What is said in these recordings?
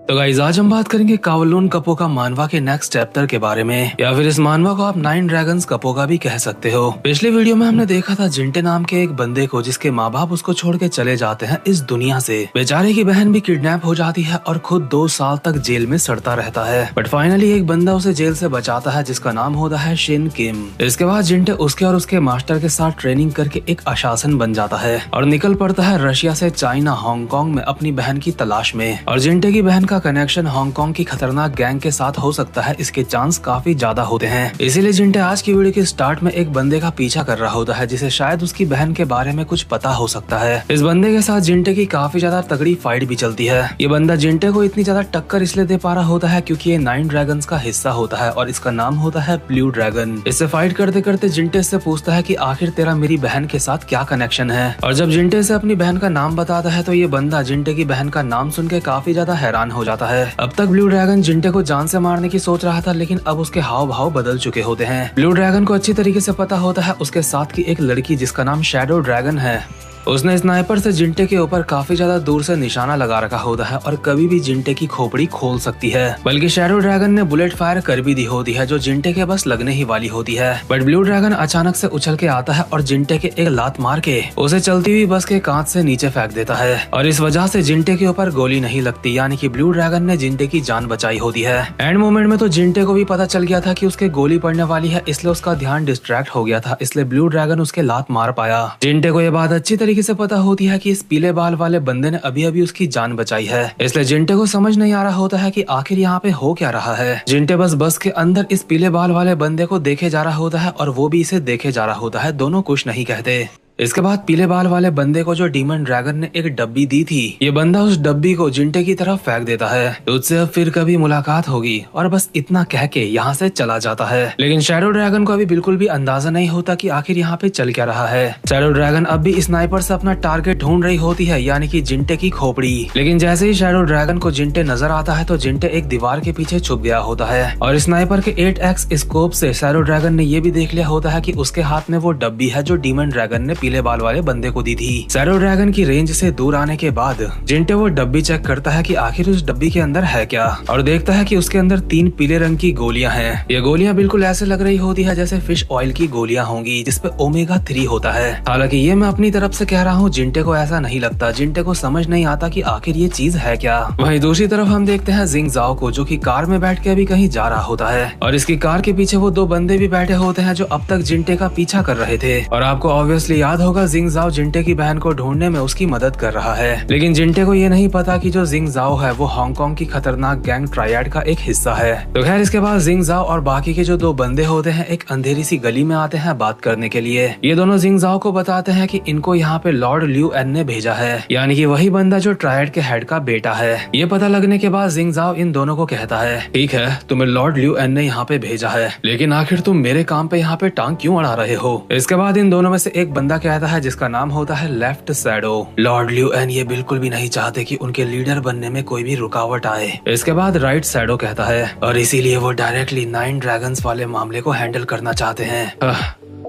तो गाइस आज हम बात करेंगे कावलून कपोका मानवा के नेक्स्ट चैप्टर के बारे में, या फिर इस मानवा को आप 9 ड्रैगन्स कपोका भी कह सकते हो। पिछले वीडियो में हमने देखा था जिंटे नाम के एक बंदे को जिसके माँ बाप उसको छोड़ के चले जाते हैं इस दुनिया से। बेचारे की बहन भी किडनैप हो जाती है और खुद 2 साल तक जेल में सड़ता रहता है। बट फाइनली एक बंदा उसे जेल से बचाता है जिसका नाम होता है शिन किम। इसके बाद जिंटे उसके और उसके मास्टर के साथ ट्रेनिंग करके एक आशासन बन जाता है और निकल पड़ता है रशिया से चाइना हांगकांग में अपनी बहन की तलाश में। और जिंटे की बहन का कनेक्शन हांगकांग की खतरनाक गैंग के साथ हो सकता है, इसके चांस काफी ज्यादा होते हैं। इसीलिए जिंटे आज की वीडियो के स्टार्ट में एक बंदे का पीछा कर रहा होता है जिसे शायद उसकी बहन के बारे में कुछ पता हो सकता है। इस बंदे के साथ जिंटे की काफी ज्यादा तगड़ी फाइट भी चलती है। ये बंदा जिंटे को इतनी ज्यादा टक्कर इसलिए दे पा रहा होता है क्योंकि ये 9 ड्रैगन्स का हिस्सा होता है और इसका नाम होता है ब्लू ड्रैगन। इससे फाइट करते करते जिंटे से पूछता है कि आखिर तेरा मेरी बहन के साथ क्या कनेक्शन है। और जब जिंटे से अपनी बहन का नाम बताता है तो ये बंदा जिंटे की बहन का नाम सुन के काफी ज्यादा हैरान हो जाता है। अब तक ब्लू ड्रैगन जिंटे को जान से मारने की सोच रहा था, लेकिन अब उसके हाव भाव बदल चुके होते हैं। ब्लू ड्रैगन को अच्छी तरीके से पता होता है उसके साथ की एक लड़की जिसका नाम शैडो ड्रैगन है, उसने स्नाइपर से जिंटे के ऊपर काफी ज्यादा दूर से निशाना लगा रखा होता है और कभी भी जिंटे की खोपड़ी खोल सकती है। बल्कि शैडो ड्रैगन ने बुलेट फायर कर भी दी होती है जो जिंटे के बस लगने ही वाली होती है। बट ब्लू ड्रैगन अचानक से उछल के आता है और जिंटे के एक लात मार के उसे चलती हुई बस के कांच से नीचे फेंक देता है और इस वजह से जिंटे के ऊपर गोली नहीं लगती, यानी कि ब्लू ड्रैगन ने जिंटे की जान बचाई होती है। एंड मोमेंट में तो जिंटे को भी पता चल गया था कि उसके गोली पड़ने वाली है, इसलिए उसका ध्यान डिस्ट्रैक्ट हो गया था, इसलिए ब्लू ड्रैगन उसके लात मार पाया। जिंटे को यह बात अच्छी तरीके से पता होती है कि इस पीले बाल वाले बंदे ने अभी अभी उसकी जान बचाई है, इसलिए जिंटे को समझ नहीं आ रहा होता है कि आखिर यहाँ पे हो क्या रहा है। जिंटे बस के अंदर इस पीले बाल वाले बंदे को देखे जा रहा होता है और वो भी इसे देखे जा रहा होता है, दोनों कुछ नहीं कहते। इसके बाद पीले बाल वाले बंदे को जो डीमन ड्रैगन ने एक डब्बी दी थी, ये बंदा उस डब्बी को जिंटे की तरफ फेंक देता है। तुझसे अब फिर कभी मुलाकात होगी, और बस इतना कह के यहाँ से चला जाता है। लेकिन शैडो ड्रैगन को अभी बिल्कुल भी अंदाजा नहीं होता कि आखिर यहाँ पे चल क्या रहा है। शैडो ड्रैगन अब भी स्नाइपर से अपना टारगेट ढूंढ रही होती है, यानी कि जिंटे की खोपड़ी। लेकिन जैसे ही शैडो ड्रैगन को जिंटे नजर आता है तो जिंटे एक दीवार के पीछे छुप गया होता है और स्नाइपर के 8x स्कोप से शैडो ड्रैगन ने ये भी देख लिया होता है कि उसके हाथ में वो डब्बी है जो डीमन ड्रैगन ने पीले बाल वाले बंदे को दी थी। शैडो ड्रैगन की रेंज से दूर आने के बाद जिंटे वो डब्बी चेक करता है कि आखिर उस डब्बी के अंदर है क्या, और देखता है कि उसके अंदर 3 पीले रंग की गोलियां हैं। ये गोलियां बिल्कुल ऐसे लग रही होती है जैसे फिश ऑयल की गोलियां होंगी जिसपे ओमेगा 3 होता है। हालांकि ये मैं अपनी तरफ से कह रहा हूँ, जिंटे को ऐसा नहीं लगता। जिंटे को समझ नहीं आता कि आखिर ये चीज है क्या। वहीं दूसरी तरफ हम देखते हैं जिंग जाओ को, जो कि कार में बैठ के अभी कहीं जा रहा होता है और इसकी कार के पीछे वो 2 बंदे भी बैठे होते हैं जो अब तक जिंटे का पीछा कर रहे थे। और आपको ऑब्वियसली याद होगा जिंग जाओ जिंटे की बहन को ढूंढने में उसकी मदद कर रहा है। लेकिन जिंटे को ये नहीं पता कि जो जिंग जाओ है वो हांगकांग की खतरनाक गैंग ट्रायड का एक हिस्सा है। तो खैर इसके बाद जिंग जाओ और बाकी के जो 2 बंदे होते हैं एक अंधेरी सी गली में आते हैं बात करने के लिए। ये दोनों जिंग जाओ को बताते हैं कि इनको यहाँ पे लॉर्ड ल्यू एन ने भेजा है, यानी कि वही बंदा जो ट्रायड के हेड का बेटा है। ये पता लगने के बाद जिंग जाओ इन दोनों को कहता है, ठीक है तुम्हें लॉर्ड ल्यू एन ने यहाँ पे भेजा है, लेकिन आखिर तुम मेरे काम पे यहाँ पे टांग क्यों अड़ा रहे हो। इसके बाद इन दोनों में से एक बंदा कहता है जिसका नाम होता है लेफ्ट शैडो। लॉर्ड ल्यू एन ये बिल्कुल भी नहीं चाहते कि उनके लीडर बनने में कोई भी रुकावट आए। इसके बाद राइट शैडो कहता है, और इसीलिए वो डायरेक्टली 9 ड्रैगन्स वाले मामले को हैंडल करना चाहते हैं।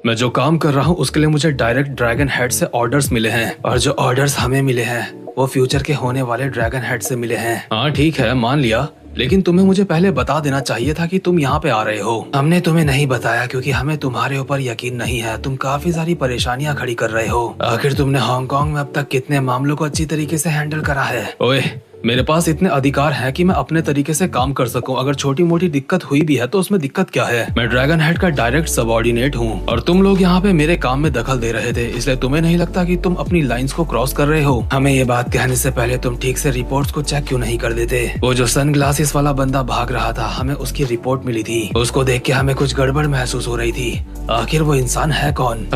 मैं जो काम कर रहा हूँ उसके लिए मुझे डायरेक्ट ड्रैगन हेड से ऑर्डर्स मिले हैं, और जो ऑर्डर्स हमें मिले हैं वो फ्यूचर के होने वाले ड्रैगन हेड से मिले हैं। हाँ ठीक है मान लिया, लेकिन तुम्हें मुझे पहले बता देना चाहिए था कि तुम यहाँ पे आ रहे हो। हमने तुम्हें नहीं बताया क्योंकि हमें तुम्हारे ऊपर यकीन नहीं है। तुम काफी सारी परेशानियां खड़ी कर रहे हो। आखिर तुमने हांगकांग में अब तक कितने मामलों को अच्छी तरीके से हैंडल करा है। ओए मेरे पास इतने अधिकार हैं कि मैं अपने तरीके से काम कर सकूं। अगर छोटी मोटी दिक्कत हुई भी है तो उसमें दिक्कत क्या है। मैं ड्रैगन हेड का डायरेक्ट सबऑर्डिनेट हूं और तुम लोग यहाँ पे मेरे काम में दखल दे रहे थे, इसलिए तुम्हें नहीं लगता कि तुम अपनी लाइंस को क्रॉस कर रहे हो। हमें ये बात कहने से पहले तुम ठीक से रिपोर्ट्स को चेक क्यों नहीं कर देते। वो जो सन ग्लासेस वाला बंदा भाग रहा था, हमें उसकी रिपोर्ट मिली थी। उसको देख के हमें कुछ गड़बड़ महसूस हो रही थी। आखिर वो इंसान है कौन।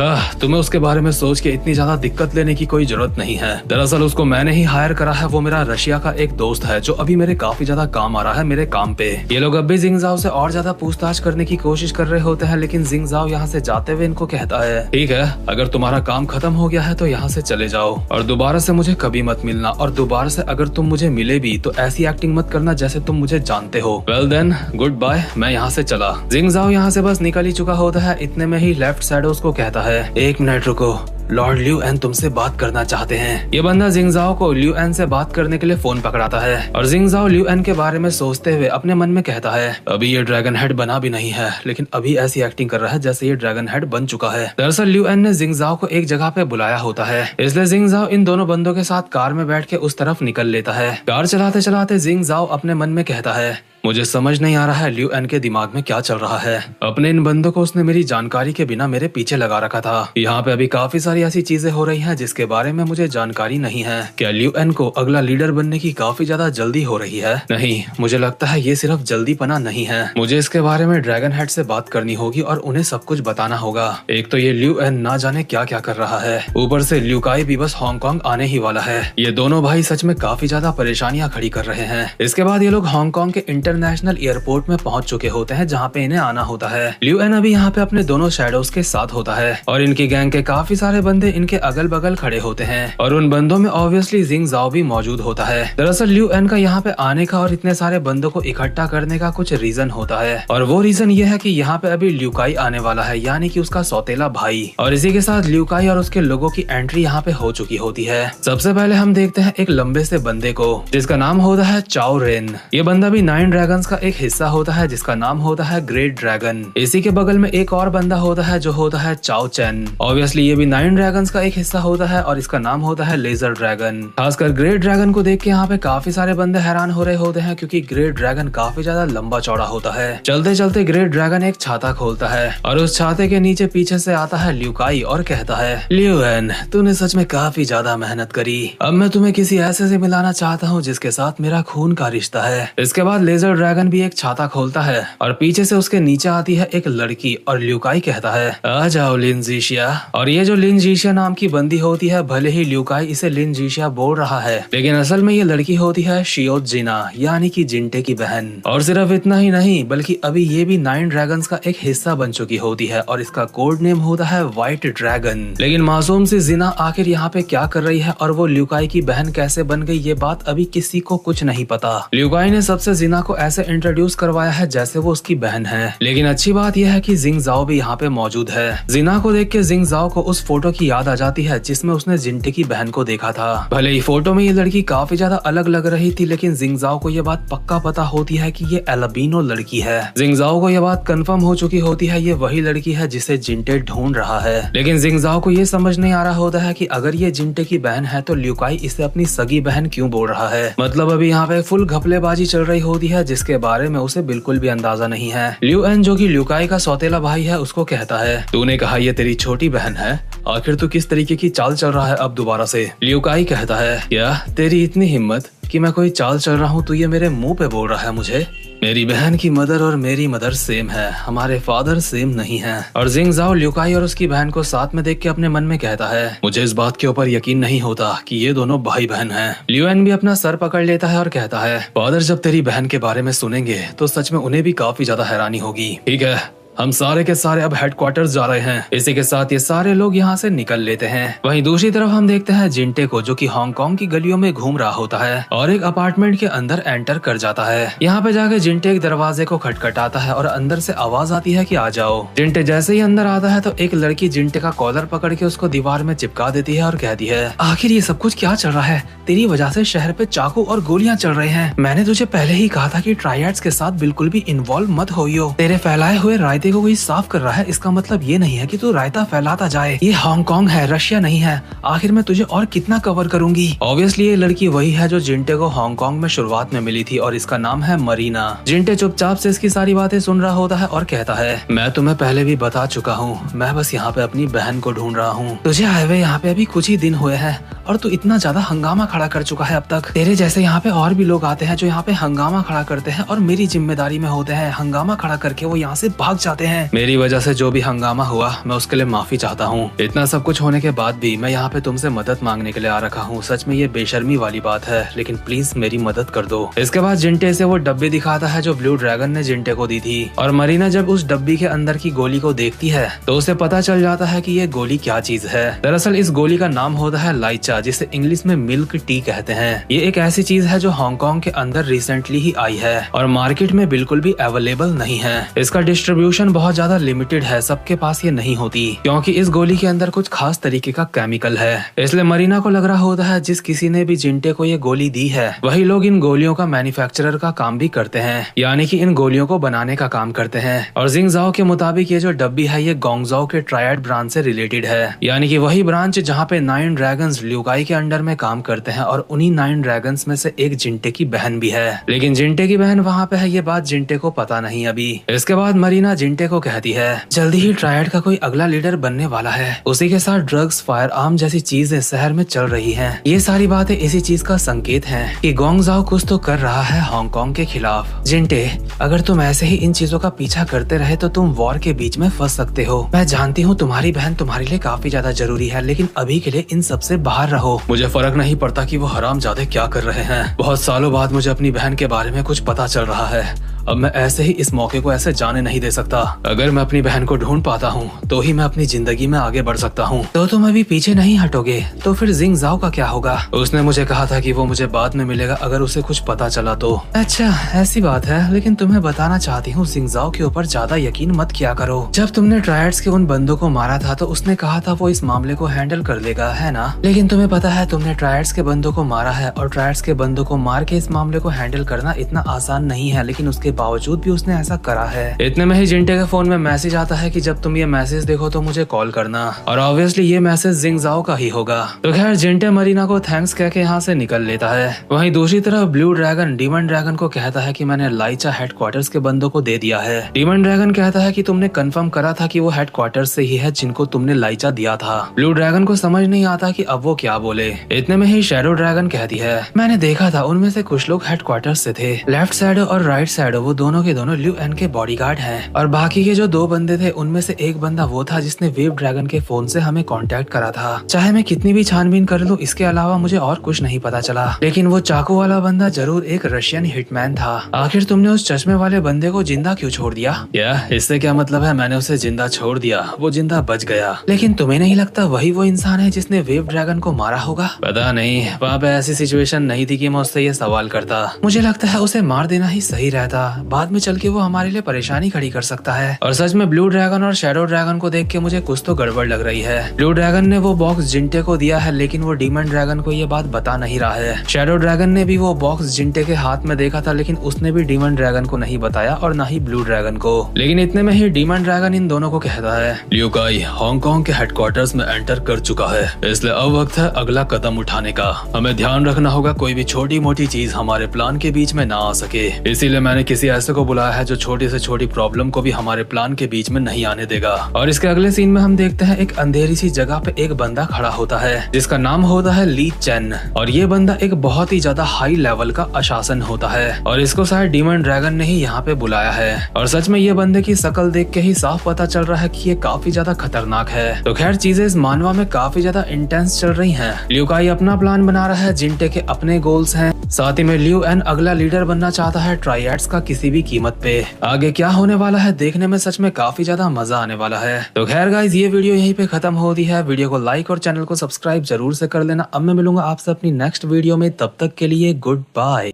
तुम्हें उसके बारे में सोच के इतनी ज्यादा दिक्कत लेने की कोई जरूरत नहीं है। दरअसल उसको मैंने ही हायर करा है। वो मेरा रशिया का एक दोस्त है जो अभी मेरे काफी ज्यादा काम आ रहा है मेरे काम पे। ये लोग अब भी जिंग जाओ से और ज्यादा पूछताछ करने की कोशिश कर रहे होते हैं, लेकिन जिंग जाओ यहाँ से जाते हुए इनको कहता है, ठीक है अगर तुम्हारा काम खत्म हो गया है तो यहाँ से चले जाओ और दोबारा से मुझे कभी मत मिलना, और दोबारा से अगर तुम मुझे मिले भी तो ऐसी एक्टिंग मत करना जैसे तुम मुझे जानते हो। वेल देन गुड बाय, मैं यहाँ से चला। जिंग जाओ यहाँ से बस निकल ही चुका होता है। इतने में ही लेफ्ट शैडो उसको कहता है, 1 मिनट रुको, लॉर्ड लियू एन तुमसे बात करना चाहते हैं। ये बंदा जिंगजाओ को लियू एन से बात करने के लिए फोन पकड़ाता है और जिंगजाओ लियू एन के बारे में सोचते हुए अपने मन में कहता है, अभी ये ड्रैगन हेड बना भी नहीं है, लेकिन अभी ऐसी एक्टिंग कर रहा है जैसे ये ड्रैगन हेड बन चुका है। दरअसल लियू एन ने जिंगजाओ को एक जगह पे बुलाया होता है, इसलिए जिंगजाओ इन दोनों बंदों के साथ कार में बैठ के उस तरफ निकल लेता है। कार चलाते चलाते जिंगजाओ अपने मन में कहता है, मुझे समझ नहीं आ रहा है लियू एन के दिमाग में क्या चल रहा है। अपने इन बंदों को उसने मेरी जानकारी के बिना मेरे पीछे लगा रखा था। यहाँ पे अभी काफी सारी ऐसी चीजें हो रही हैं जिसके बारे में मुझे जानकारी नहीं है। क्या लियू एन को अगला लीडर बनने की काफी ज्यादा जल्दी हो रही है? नहीं, मुझे लगता है ये सिर्फ जल्दी पना नहीं है। मुझे इसके बारे में ड्रैगन हेड से बात करनी होगी और उन्हें सब कुछ बताना होगा। एक तो ये लियू एन ना जाने क्या क्या कर रहा है, ऊपर से लियू काई भी बस हांगकांग आने ही वाला है। ये दोनों भाई सच में काफी ज्यादा परेशानियां खड़ी कर रहे हैं। इसके बाद ये लोग हांगकांग के इंटरनेशनल एयरपोर्ट में पहुंच चुके होते हैं जहाँ पे इन्हें आना होता है। लियू एन अभी यहाँ पे अपने दोनों शैडोज के साथ होता है और इनकी गैंग के काफी सारे बंदे इनके अगल बगल खड़े होते हैं और उन बंदों में ऑब्वियसली जिंगजाओ भी मौजूद होता है। दरअसल लियू एन का यहाँ पे आने का और इतने सारे बंदों को इकट्ठा करने का कुछ रीजन होता है और वो रीजन ये है कि यहाँ पे अभी लियू काई आने वाला है, यानी कि उसका सौतेला भाई। और इसी के साथ लियू काई और उसके लोगों की एंट्री यहाँ पे हो चुकी होती है। सबसे पहले हम देखते हैं एक लंबे से बंदे को जिसका नाम होता है चाओ रेन। ये बंदा भी 9 ड्रैगन्स का एक हिस्सा होता है जिसका नाम होता है ग्रेट ड्रैगन। इसी के बगल में एक और बंदा होता है जो होता है चाओ चैन। ऑब्वियसली ये भी 9 ड्रैगन्स का एक हिस्सा होता है और इसका नाम होता है लेजर ड्रैगन। खासकर ग्रेट ड्रैगन को देख के यहाँ पे काफी सारे बंदे हैरान हो रहे होते हैं क्योंकि ग्रेट ड्रैगन काफी ज्यादा लंबा चौड़ा होता है। चलते चलते ग्रेट ड्रैगन एक छाता खोलता है और उस छाते के नीचे पीछे से आता है लियू काई और कहता है, लियू एन तूने सच में काफी ज्यादा मेहनत करी। अब मैं तुम्हें किसी ऐसे से मिलाना चाहता हूँ जिसके साथ मेरा खून का रिश्ता है। इसके बाद लेजर ड्रैगन भी एक छाता खोलता है और पीछे से उसके नीचे आती है एक लड़की और लियू काई कहता है, आ जाओ लिन जीशिया। और ये जो लिन जीशिया नाम की बंदी होती है, भले ही लियू काई इसे लिन जीशिया बोल रहा है, लेकिन असल में ये लड़की होती है शियो जिना, यानी कि जिंटे की बहन। और सिर्फ इतना ही नहीं बल्कि अभी ये भी 9 ड्रैगन्स का एक हिस्सा बन चुकी होती है और इसका कोड नेम होता है व्हाइट ड्रैगन। लेकिन मासूम सी जिना आखिर यहाँ पे क्या कर रही है और वो लियू काई की बहन कैसे बन गई, ये बात अभी किसी को कुछ नहीं पता। लियू काई ने सबसे जिना को ऐसे इंट्रोड्यूस करवाया है जैसे वो उसकी बहन है। लेकिन अच्छी बात यह है कि जिंगजाओ भी यहाँ पे मौजूद है। जिना को देख के जिंगजाओ को उस फोटो की याद आ जाती है जिसमें उसने जिंटे की बहन को देखा था। भले ही फोटो में ये लड़की काफी ज्यादा अलग लग रही थी, लेकिन जिंगजाओ को ये बात पक्का पता होती है कि ये एल्बिनो लड़की है। जिंगजाओ को ये बात कंफर्म हो चुकी होती है, ये वही लड़की है जिसे जिंटे ढूंढ रहा है। लेकिन जिंगजाओ को ये समझ नहीं आ रहा होता है कि अगर ये जिंटे की बहन है तो लियू काई इसे अपनी सगी बहन क्यों बोल रहा है। मतलब अभी यहाँ पे फुल घपलेबाजी चल रही होती है जिसके बारे में उसे बिल्कुल भी अंदाजा नहीं है। लियू एन जो कि लियू काई का सौतेला भाई है उसको कहता है, तूने कहा ये तेरी छोटी बहन है, आखिर तू किस तरीके की चाल चल रहा है अब दोबारा से? लियू काई कहता है, क्या तेरी इतनी हिम्मत कि मैं कोई चाल चल रहा हूँ, तू ये मेरे मुंह पे बोल रहा है मुझे? मेरी बहन की मदर और मेरी मदर सेम है, हमारे फादर सेम नहीं है। और जिंगजाओ लियू काई और उसकी बहन को साथ में देख के अपने मन में कहता है, मुझे इस बात के ऊपर यकीन नहीं होता कि ये दोनों भाई बहन हैं। लियू एन भी अपना सर पकड़ लेता है और कहता है, फादर जब तेरी बहन के बारे में सुनेंगे तो सच में उन्हें भी काफी ज्यादा हैरानी होगी। ठीक है, हम सारे के सारे अब हेडक्वार्टर्स जा रहे हैं। इसी के साथ ये सारे लोग यहाँ से निकल लेते हैं। वहीं दूसरी तरफ हम देखते हैं जिंटे को जो कि हांगकांग की गलियों में घूम रहा होता है और एक अपार्टमेंट के अंदर एंटर कर जाता है। यहाँ पे जाके जिंटे एक दरवाजे को खटखटाता है और अंदर से आवाज आती है कि आ जाओ। जिंटे जैसे ही अंदर आता है तो एक लड़की जिंटे का कॉलर पकड़ के उसको दीवार में चिपका देती है और कहती है, आखिर ये सब कुछ क्या चल रहा है? तेरी वजह से शहर पे चाकू और गोलियां चल रहे हैं। मैंने तुझे पहले ही कहा था कि ट्रायड्स के साथ बिल्कुल भी इन्वॉल्व मत होइयो। तेरे फैलाए हुए रायते को कोई साफ कर रहा है, इसका मतलब ये नहीं है कि तू रायता फैलाता जाए। ये हांगकांग है, रशिया नहीं है। आखिर मैं तुझे और कितना कवर करूंगी? ऑब्वियसली ये लड़की वही है जो जिंटे को हांगकांग में शुरुआत में मिली थी और इसका नाम है मरीना। जिंटे चुपचाप से इसकी सारी बातें सुन रहा होता है और कहता है, मैं तुम्हें पहले भी बता चुका हूँ, मैं बस यहाँ पे अपनी बहन को ढूंढ रहा हूँ। तुझे आए हुए यहाँ पे अभी कुछ ही दिन हुए हैं और तू इतना ज्यादा हंगामा खड़ा कर चुका है अब तक। तेरे जैसे यहाँ पे और भी लोग आते हैं जो यहाँ पे हंगामा खड़ा करते हैं और मेरी जिम्मेदारी में होते हैं। हंगामा खड़ा करके वो यहाँ से भाग जाते हैं। मेरी वजह से जो भी हंगामा हुआ मैं उसके लिए माफी चाहता हूँ। इतना सब कुछ होने के बाद भी मैं यहाँ पे तुमसे मदद मांगने के लिए आ रखा हूँ। सच में ये बेशर्मी वाली बात है, लेकिन प्लीज मेरी मदद कर दो। इसके बाद जिंटे से वो डब्बी दिखाता है जो ब्लू ड्रैगन ने जिंटे को दी थी और मरीना जब उस डब्बी के अंदर की गोली को देखती है तो उसे पता चल जाता है कि ये गोली क्या चीज है। दरअसल इस गोली का नाम होता है लाइचा, जिसे इंग्लिश में मिल्क टी कहते हैं। ये एक ऐसी चीज है जो हांगकांग के अंदर रिसेंटली ही आई है और मार्केट में बिल्कुल भी अवेलेबल नहीं है। इसका डिस्ट्रीब्यूशन प्रोडक्शन बहुत ज्यादा लिमिटेड है, सबके पास ये नहीं होती क्योंकि इस गोली के अंदर कुछ खास तरीके का केमिकल है। इसलिए मरीना को लग रहा होता है जिस किसी ने भी जिंटे को ये गोली दी है वही लोग इन गोलियों का मैन्युफैक्चरर का काम भी करते हैं, यानी कि इन गोलियों को बनाने का काम करते हैं। और जिंगजाओ के मुताबिक ये जो डब्बी है ये गोंगजाओ के ट्रायड ब्रांच से रिलेटेड है, यानी कि वही ब्रांच जहाँ पे 9 ड्रैगन्स ल्यूकाई के अंडर में काम करते हैं और उन्हीं 9 ड्रैगन्स में से एक जिंटे की बहन भी है। लेकिन जिंटे की बहन वहाँ पे है ये बात जिंटे को पता नहीं अभी। इसके बाद मरीना जिंटे को कहती है जल्दी ही ट्रायड का कोई अगला लीडर बनने वाला है, उसी के साथ ड्रग्स, फायर आर्म जैसी चीजें शहर में चल रही हैं। ये सारी बातें इसी चीज का संकेत हैं कि गोंगजाओ कुछ तो कर रहा है हांगकांग के खिलाफ। जिंटे, अगर तुम ऐसे ही इन चीजों का पीछा करते रहे तो तुम वॉर के बीच में फंस सकते हो। मैं जानती हूँ तुम्हारी बहन तुम्हारे लिए काफी ज्यादा जरूरी है, लेकिन अभी के लिए इन सब से बाहर रहो। मुझे फर्क नहीं पड़ता कि वो हरामजादे क्या कर रहे हैं, बहुत सालों बाद मुझे अपनी बहन के बारे में कुछ पता चल रहा है। अब मैं ऐसे ही इस मौके को ऐसे जाने नहीं दे सकता। अगर मैं अपनी बहन को ढूंढ पाता हूँ तो ही मैं अपनी जिंदगी में आगे बढ़ सकता हूँ। तो तुम अभी पीछे नहीं हटोगे तो फिर जिंगजाओ का क्या होगा? उसने मुझे कहा था कि वो मुझे बाद में मिलेगा अगर उसे कुछ पता चला तो। अच्छा ऐसी बात है, लेकिन तुम्हें बताना चाहती हूँ जिंगजाओ के ऊपर ज्यादा यकीन मत किया करो। जब तुमने ट्रायड्स के उन बंदों को मारा था तो उसने कहा था वो इस मामले को हैंडल कर लेगा, है ना? लेकिन तुम्हें पता है तुमने ट्रायड्स के बंदों को मारा है और ट्रायड्स के बंदों को मार के इस मामले को हैंडल करना इतना आसान नहीं है, लेकिन उसके बावजूद भी उसने ऐसा करा है। इतने में ही जिंटे के फोन में मैसेज आता है कि जब तुम ये मैसेज देखो तो मुझे कॉल करना, और ऑब्वियसली ये मैसेज जिंगजाओ का ही होगा। तो खैर जिंटे मरीना को थैंक्स कह के यहाँ से निकल लेता है। वहीं दूसरी तरफ ब्लू ड्रैगन डीमन ड्रैगन को कहता है कि मैंने लाइचा हेडक्वार्टर्स के बंदों को दे दिया है। डीमन ड्रैगन कहता है कि तुमने कंफर्म करा था कि वो हेडक्वार्टर्स से ही है जिनको तुमने लाइचा दिया था। ब्लू ड्रैगन को समझ नहीं आता कि अब वो क्या बोले। इतने में ही शैडो ड्रैगन कहती है मैंने देखा था उनमें से कुछ लोग हेडक्वार्टर्स से थे, लेफ्ट शैडो और राइट शैडो वो दोनों के दोनों ल्यू एन के बॉडीगार्ड हैं, और बाकी के जो 2 बंदे थे उनमें से एक बंदा वो था जिसने वेव ड्रैगन के फोन से हमें कांटेक्ट करा था। चाहे मैं कितनी भी छानबीन कर लूं इसके अलावा मुझे और कुछ नहीं पता चला, लेकिन वो चाकू वाला बंदा जरूर एक रशियन हिटमैन था। आखिर तुमने उस चश्मे वाले बंदे को जिंदा क्यों छोड़ दिया? इससे क्या मतलब है मैंने उसे जिंदा छोड़ दिया, वो जिंदा बच गया। लेकिन तुम्हें नहीं लगता वही वो इंसान है जिसने वेव ड्रैगन को मारा होगा? पता नहीं, वहाँ पे ऐसी सिचुएशन नहीं थी कि मैं उससे ये सवाल करता। मुझे लगता है उसे मार देना ही सही रहता, बाद में चल के वो हमारे लिए परेशानी खड़ी कर सकता है। और सच में ब्लू ड्रैगन और शैडो ड्रैगन को देख के मुझे कुछ तो गड़बड़ लग रही है। ब्लू ड्रैगन ने वो बॉक्स जिंटे को दिया है, लेकिन वो डीमन ड्रैगन को ये बात बता नहीं रहा है। शैडो ड्रैगन ने भी वो बॉक्स जिंटे के हाथ में देखा था, लेकिन उसने भी डीमन ड्रैगन को नहीं बताया और न ही ब्लू ड्रैगन को। लेकिन इतने में ही डीमन ड्रैगन इन दोनों को कहता है ल्यूकाई हांगकांग के हेडक्वार्टर्स में एंटर कर चुका है, इसलिए अब वक्त है अगला कदम उठाने का। हमें ध्यान रखना होगा कोई भी छोटी मोटी चीज हमारे प्लान के बीच में ना आ सके, इसीलिए मैंने किसी ऐसे को बुलाया है जो छोटी से छोटी प्रॉब्लम को भी हमारे प्लान के बीच में नहीं आने देगा। और इसके अगले सीन में हम देखते हैं एक अंधेरी सी जगह पे एक बंदा खड़ा होता है जिसका नाम होता है ली चेन, और ये बंदा एक बहुत ही ज्यादा हाई लेवल का अशासन होता है, और इसको शायद डीमन ड्रैगन ने ही यहाँ पे बुलाया है। और सच में ये बंदे की शक्ल देख के ही साफ पता चल रहा है कि ये काफी ज्यादा खतरनाक है। तो खैर चीजें इस मानवा में काफी ज्यादा इंटेंस चल रही हैं। ल्यूकाई अपना प्लान बना रहा है, जिंटे के अपने गोल्स हैं, साथ ही में ल्यू एन अगला लीडर बनना चाहता है ट्रायड्स का किसी भी कीमत पे। आगे क्या होने वाला है देखने में सच में काफी ज्यादा मजा आने वाला है। तो खैर गाइस ये वीडियो यहीं पे खत्म होती है। वीडियो को लाइक और चैनल को सब्सक्राइब जरूर से कर लेना। अब मैं मिलूंगा आपसे अपनी नेक्स्ट वीडियो में, तब तक के लिए गुड बाय।